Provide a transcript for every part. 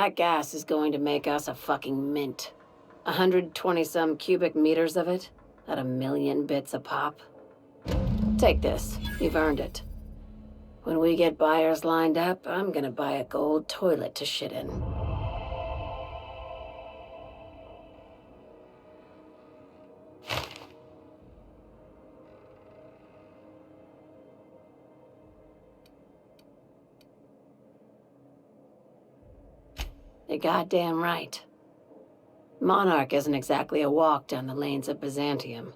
That gas is going to make us a fucking mint. 120-some cubic meters of it, at 1,000,000 bits a pop. Take this. You've earned it. When we get buyers lined up, I'm gonna buy a gold toilet to shit in. You're goddamn right. Monarch isn't exactly a walk down the lanes of Byzantium.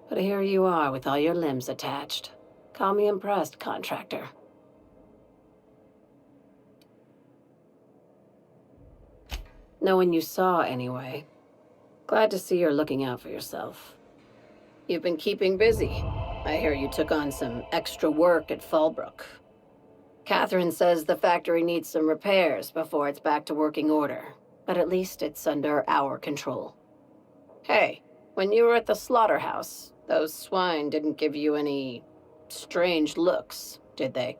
But here you are with all your limbs attached. Call me impressed, contractor. No one you saw, anyway. Glad to see you're looking out for yourself. You've been keeping busy. I hear you took on some extra work at Fallbrook. Catherine says the factory needs some repairs before it's back to working order, but at least it's under our control. Hey, when you were at the slaughterhouse, those swine didn't give you any strange looks, did they?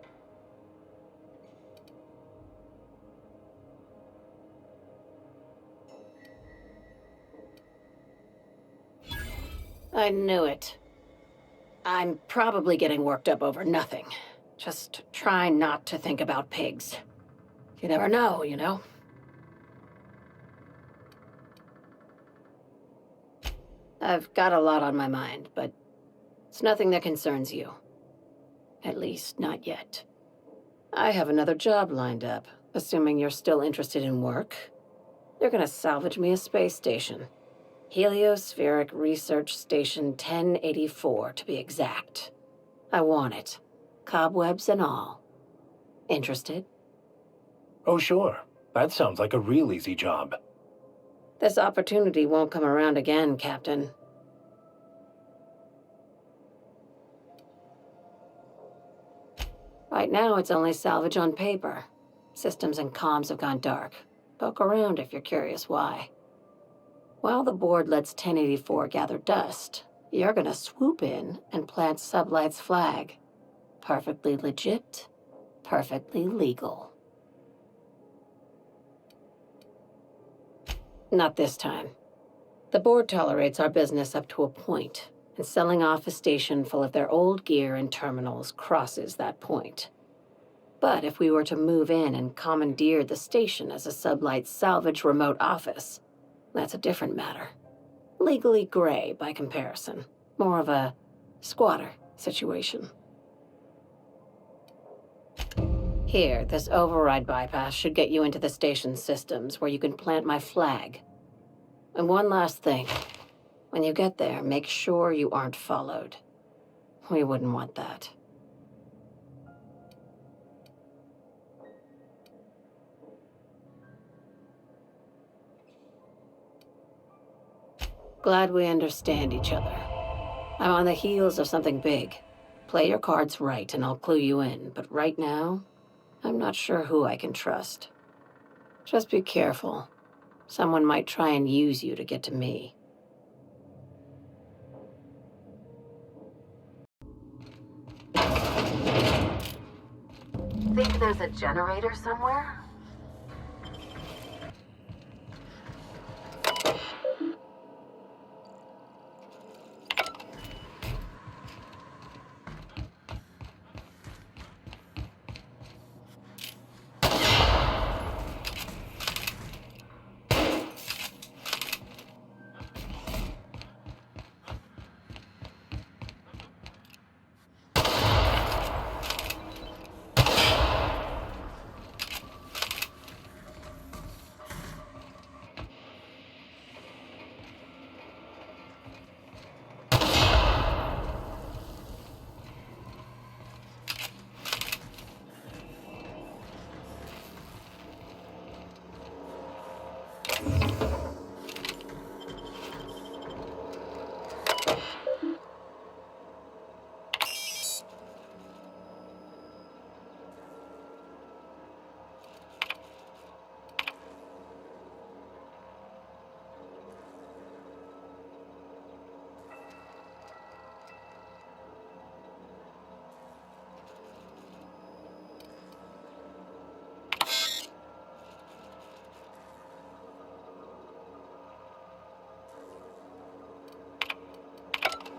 I knew it. I'm probably getting worked up over nothing. Just try not to think about pigs. You never know, you know? I've got a lot on my mind, but it's nothing that concerns you. At least, not yet. I have another job lined up, assuming you're still interested in work. You're gonna salvage me a space station. Heliospheric Research Station 1084, to be exact. I want it. Cobwebs and all. Interested? Oh, sure. That sounds like a real easy job. This opportunity won't come around again, Captain. Right now, it's only salvage on paper. Systems and comms have gone dark. Poke around if you're curious why. While the board lets 1084 gather dust, you're gonna swoop in and plant Sublight's flag. Perfectly legit, perfectly legal. Not this time. The board tolerates our business up to a point, and selling off a station full of their old gear and terminals crosses that point. But if we were to move in and commandeer the station as a Sublight salvage remote office, that's a different matter. Legally gray by comparison. More of a squatter situation. Here, this override bypass should get you into the station's systems where you can plant my flag. And one last thing. When you get there, make sure you aren't followed. We wouldn't want that. Glad we understand each other. I'm on the heels of something big. Play your cards right and I'll clue you in, but right now, I'm not sure who I can trust. Just be careful. Someone might try and use you to get to me. Think there's a generator somewhere?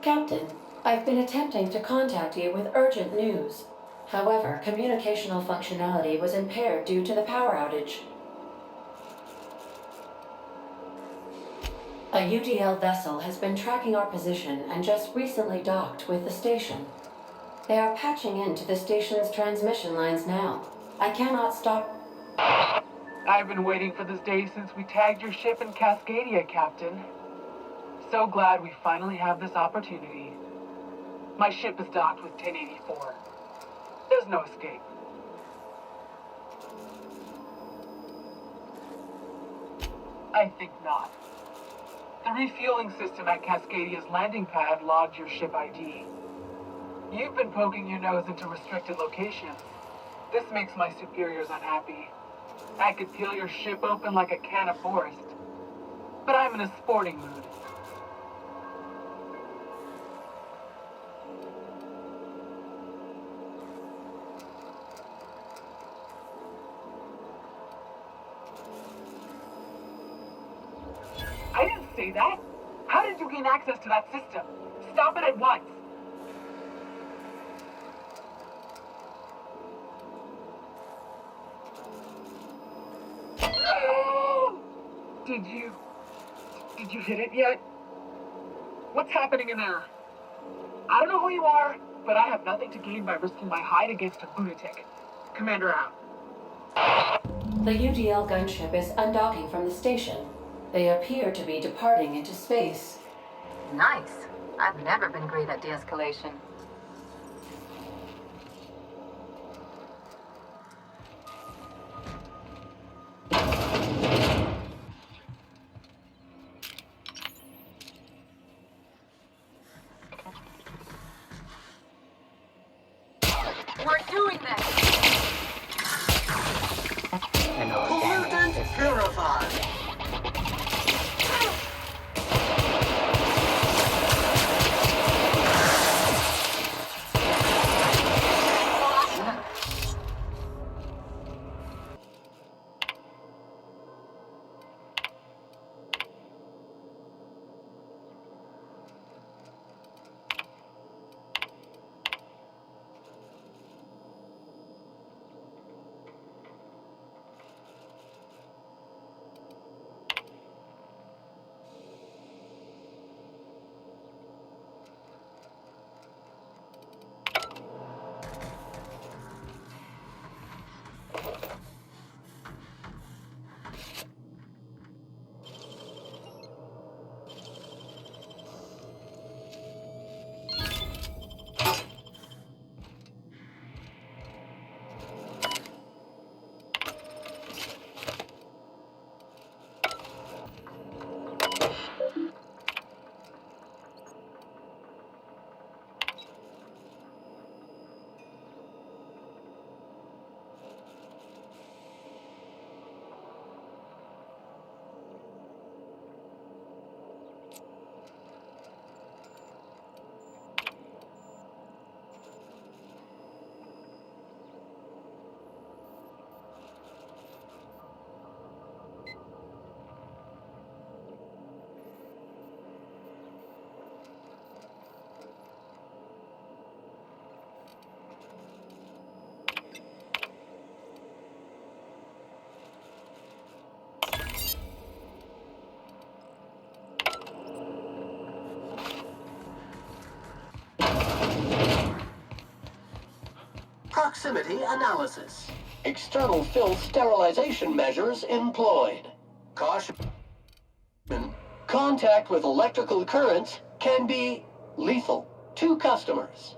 Captain, I've been attempting to contact you with urgent news. However, communicational functionality was impaired due to the power outage. A UDL vessel has been tracking our position and just recently docked with the station. They are patching into the station's transmission lines now. I cannot stop. I've been waiting for this day since we tagged your ship in Cascadia, Captain. So glad we finally have this opportunity. My ship is docked with 1084. There's no escape. I think not. The refueling system at Cascadia's landing pad logged your ship ID. You've been poking your nose into restricted locations. This makes my superiors unhappy. I could peel your ship open like a can of forest. But I'm in a sporting mood. I didn't say that. How did you gain access to that system? Stop it at once. Did you hit it yet? What's happening in there? I don't know who you are, but I have nothing to gain by risking my hide against a lunatic. Commander out. The UDL gunship is undocking from the station. They appear to be departing into space. Nice. I've never been great at de-escalation. We're doing this! Pollutant purified. Proximity analysis. External fill sterilization measures employed. Caution. Contact with electrical currents can be lethal to customers.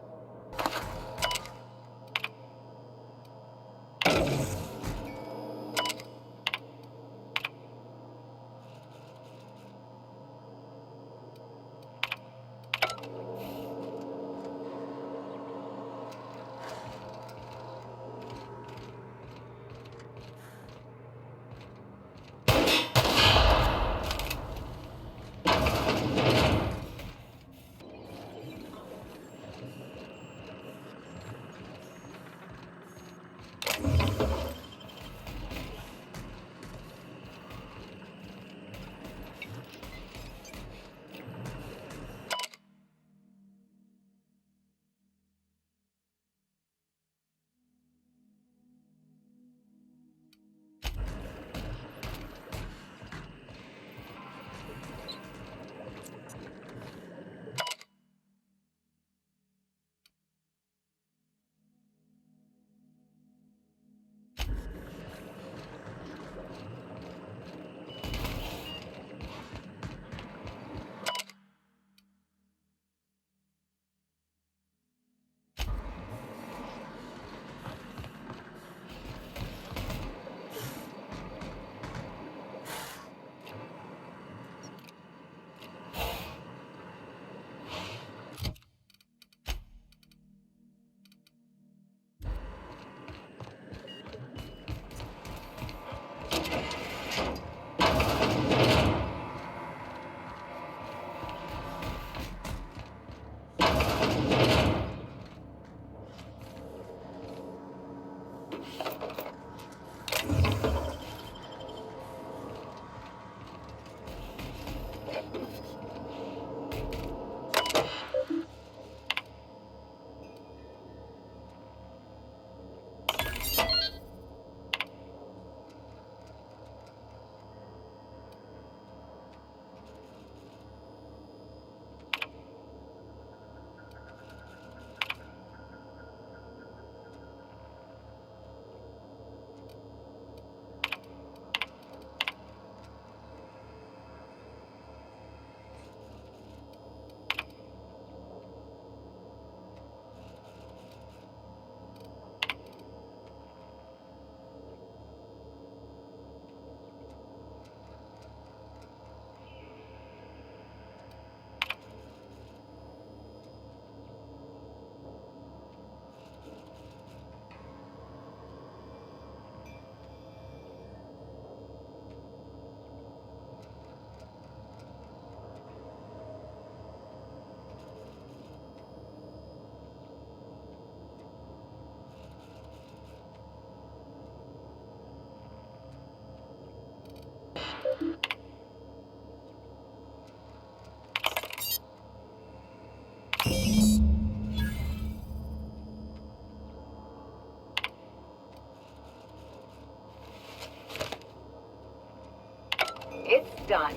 done.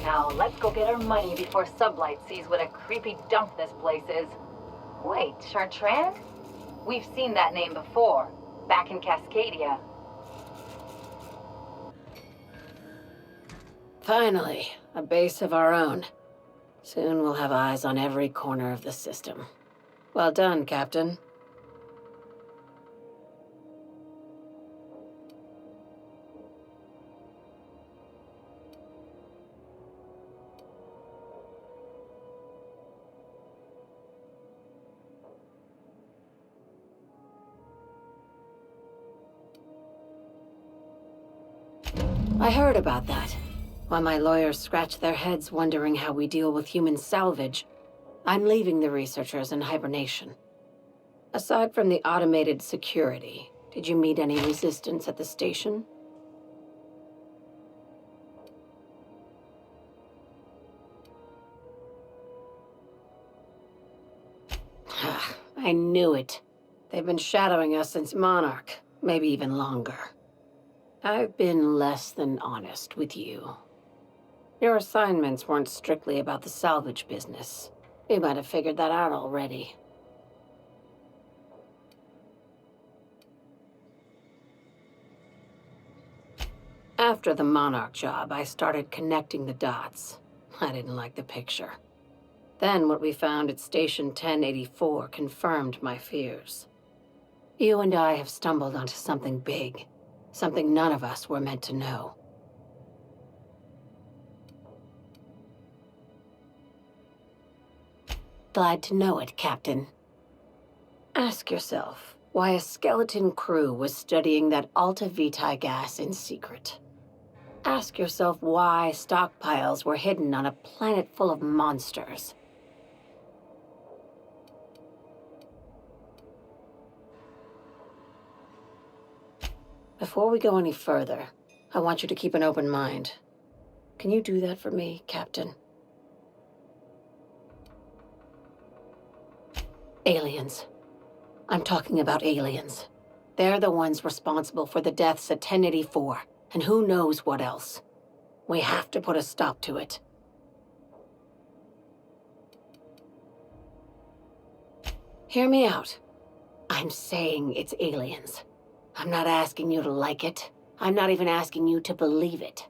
Now let's go get our money before Sublight sees what a creepy dump this place is. Wait, Chartrand? We've seen that name before, back in Cascadia. Finally, a base of our own. Soon we'll have eyes on every corner of the system. Well done, Captain. I heard about that. While my lawyers scratch their heads wondering how we deal with human salvage, I'm leaving the researchers in hibernation. Aside from the automated security, did you meet any resistance at the station? I knew it. They've been shadowing us since Monarch, maybe even longer. I've been less than honest with you. Your assignments weren't strictly about the salvage business. You might have figured that out already. After the Monarch job, I started connecting the dots. I didn't like the picture. Then what we found at Station 1084 confirmed my fears. You and I have stumbled onto something big. Something none of us were meant to know. Glad to know it, Captain. Ask yourself why a skeleton crew was studying that Alta Vitae gas in secret. Ask yourself why stockpiles were hidden on a planet full of monsters. Before we go any further, I want you to keep an open mind. Can you do that for me, Captain? Aliens. I'm talking about aliens. They're the ones responsible for the deaths at 1084, and who knows what else. We have to put a stop to it. Hear me out. I'm saying it's aliens. I'm not asking you to like it. I'm not even asking you to believe it.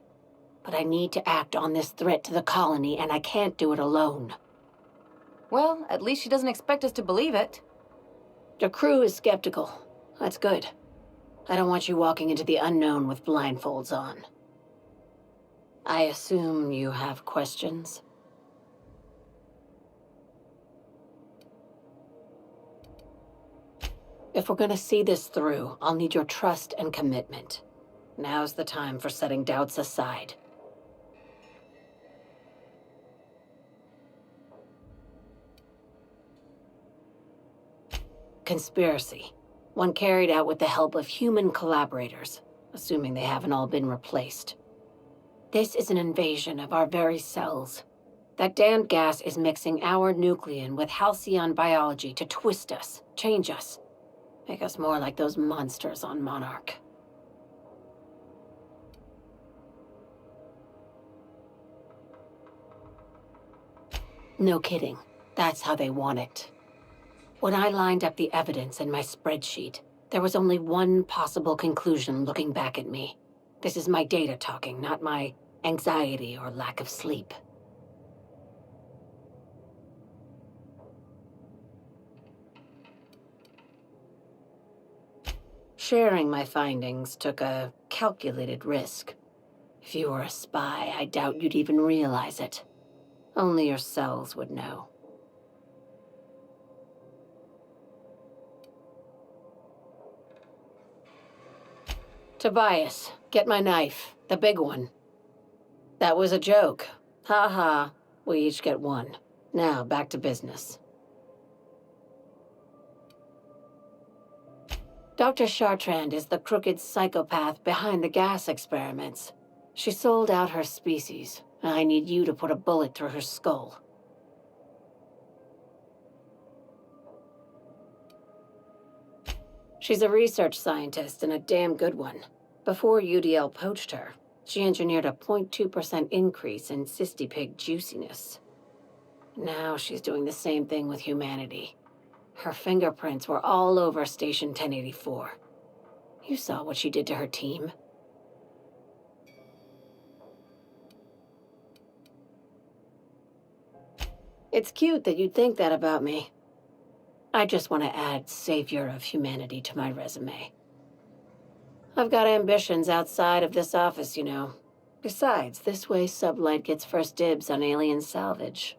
But I need to act on this threat to the colony, and I can't do it alone. Well, at least she doesn't expect us to believe it. The crew is skeptical. That's good. I don't want you walking into the unknown with blindfolds on. I assume you have questions? If we're gonna see this through, I'll need your trust and commitment. Now's the time for setting doubts aside. Conspiracy. One carried out with the help of human collaborators, assuming they haven't all been replaced. This is an invasion of our very cells. That damned gas is mixing our nucleon with halcyon biology to twist us, change us, make us more like those monsters on Monarch. No kidding. That's how they want it. When I lined up the evidence in my spreadsheet, there was only one possible conclusion looking back at me. This is my data talking, not my anxiety or lack of sleep. Sharing my findings took a calculated risk. If you were a spy, I doubt you'd even realize it. Only your cells would know. Tobias, get my knife. The big one. That was a joke. Ha ha. We each get one. Now, back to business. Dr. Chartrand is the crooked psychopath behind the gas experiments. She sold out her species, and I need you to put a bullet through her skull. She's a research scientist and a damn good one. Before UDL poached her, She engineered a 0.2% increase in cystipig juiciness. Now she's doing the same thing with humanity. Her fingerprints were all over Station 1084. You saw what she did to her team. It's cute that you'd think that about me. I just want to add savior of humanity to my resume. I've got ambitions outside of this office, you know. Besides, this way Sublight gets first dibs on alien salvage.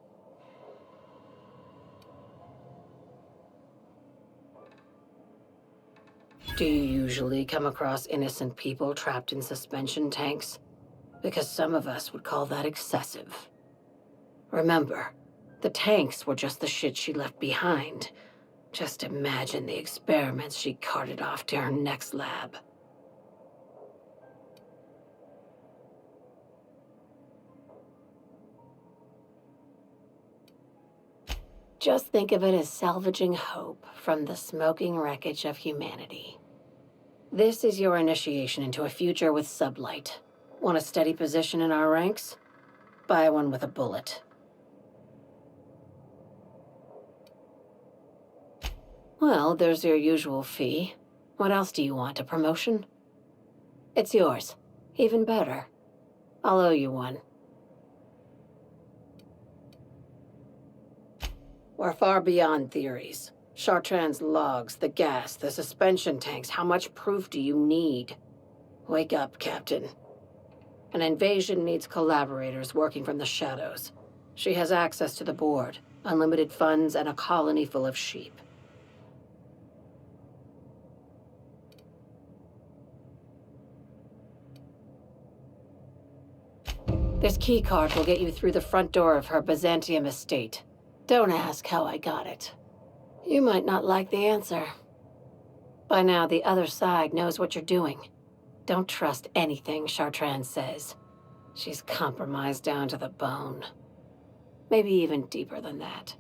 Do you usually come across innocent people trapped in suspension tanks? Because some of us would call that excessive. Remember, the tanks were just the shit she left behind. Just imagine the experiments she carted off to her next lab. Just think of it as salvaging hope from the smoking wreckage of humanity. This is your initiation into a future with Sublight. Want a steady position in our ranks? Buy one with a bullet. Well, there's your usual fee. What else do you want, a promotion? It's yours. Even better. I'll owe you one. We're far beyond theories. Chartrand's logs, the gas, the suspension tanks, how much proof do you need? Wake up, Captain. An invasion needs collaborators working from the shadows. She has access to the board, unlimited funds, and a colony full of sheep. This keycard will get you through the front door of her Byzantium estate. Don't ask how I got it. You might not like the answer. By now, the other side knows what you're doing. Don't trust anything Chartrand says. She's compromised down to the bone. Maybe even deeper than that.